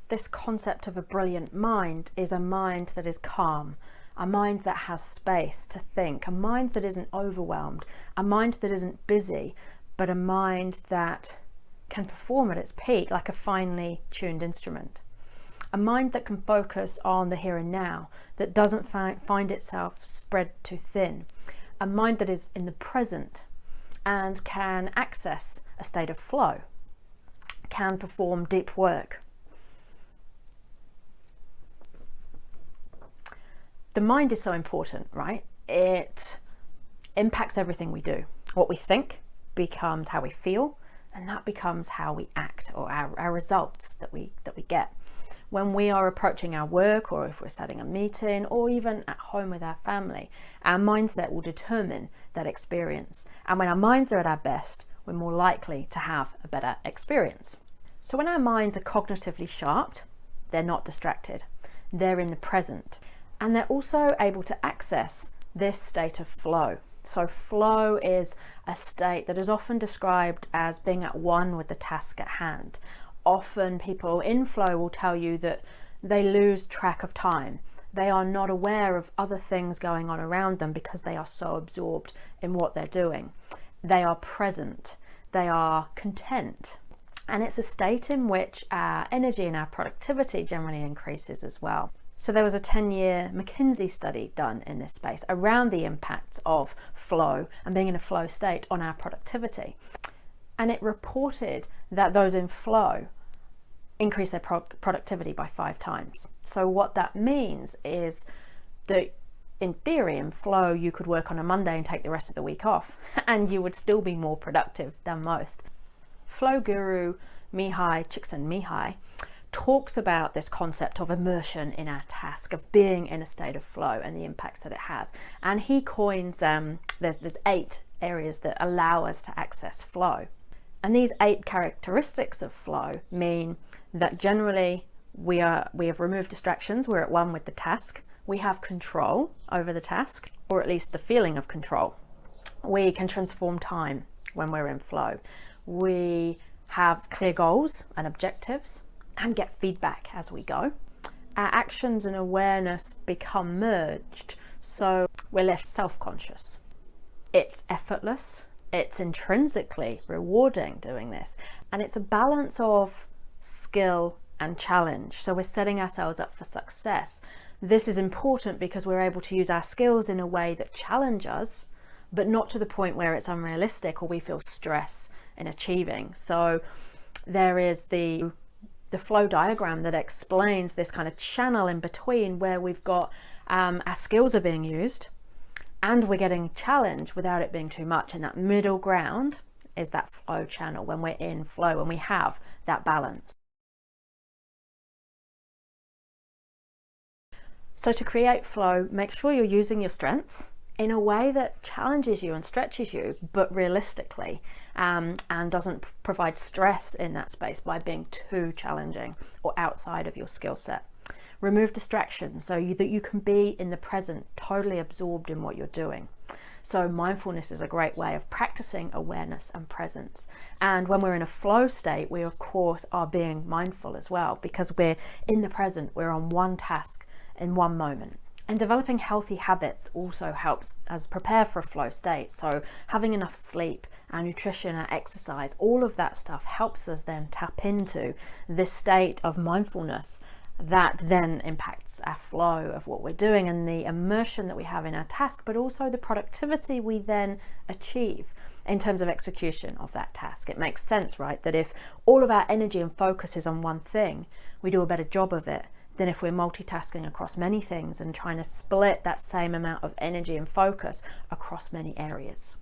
this concept of a brilliant mind is a mind that is calm, a mind that has space to think, a mind that isn't overwhelmed, a mind that isn't busy, but a mind that can perform at its peak like a finely tuned instrument. A mind that can focus on the here and now, that doesn't find itself spread too thin. A mind that is in the present and can access a state of flow, can perform deep work. The mind is so important, right? It impacts everything we do. What we think becomes how we feel, and that becomes how we act, or our results that we get. When we are approaching our work, or if we're setting a meeting, or even at home with our family, our mindset will determine that experience. And when our minds are at our best, we're more likely to have a better experience. So when our minds are cognitively sharp, they're not distracted, they're in the present. And they're also able to access this state of flow. So flow is a state that is often described as being at one with the task at hand. Often people in flow will tell you that they lose track of time. They are not aware of other things going on around them because they are so absorbed in what they're doing. They are present, they are content. And it's a state in which our energy and our productivity generally increases as well. So there was a 10-year McKinsey study done in this space around the impacts of flow and being in a flow state on our productivity. And it reported that those in flow increase their productivity by 5 times. So what that means is that in theory, in flow, you could work on a Monday and take the rest of the week off, and you would still be more productive than most. Flow guru Mihai Csikszentmihalyi talks about this concept of immersion in our task, of being in a state of flow and the impacts that it has. And he coins, there's 8 areas that allow us to access flow. And these 8 characteristics of flow mean that generally we have removed distractions, we're at one with the task, we have control over the task, or at least the feeling of control. We can transform time when we're in flow. We have clear goals and objectives, and get feedback as we go. Our actions and awareness become merged, so we're left self-conscious. It's effortless, it's intrinsically rewarding doing this, and it's a balance of skill and challenge. So we're setting ourselves up for success. This is important because we're able to use our skills in a way that challenge us, but not to the point where it's unrealistic or we feel stress in achieving. So there is the flow diagram that explains this kind of channel in between where we've got our skills are being used and we're getting challenged without it being too much. And that middle ground is that flow channel, when we're in flow and we have that balance. So to create flow, make sure you're using your strengths in a way that challenges you and stretches you, but realistically, and doesn't provide stress in that space by being too challenging or outside of your skill set. Remove distractions so that you can be in the present, totally absorbed in what you're doing. So mindfulness is a great way of practicing awareness and presence. And when we're in a flow state, we of course are being mindful as well, because we're in the present, we're on one task in one moment. And developing healthy habits also helps us prepare for a flow state. So having enough sleep, our nutrition, our exercise, all of that stuff helps us then tap into this state of mindfulness that then impacts our flow of what we're doing and the immersion that we have in our task, but also the productivity we then achieve in terms of execution of that task. It makes sense, right, that if all of our energy and focus is on one thing, we do a better job of it than if we're multitasking across many things and trying to split that same amount of energy and focus across many areas.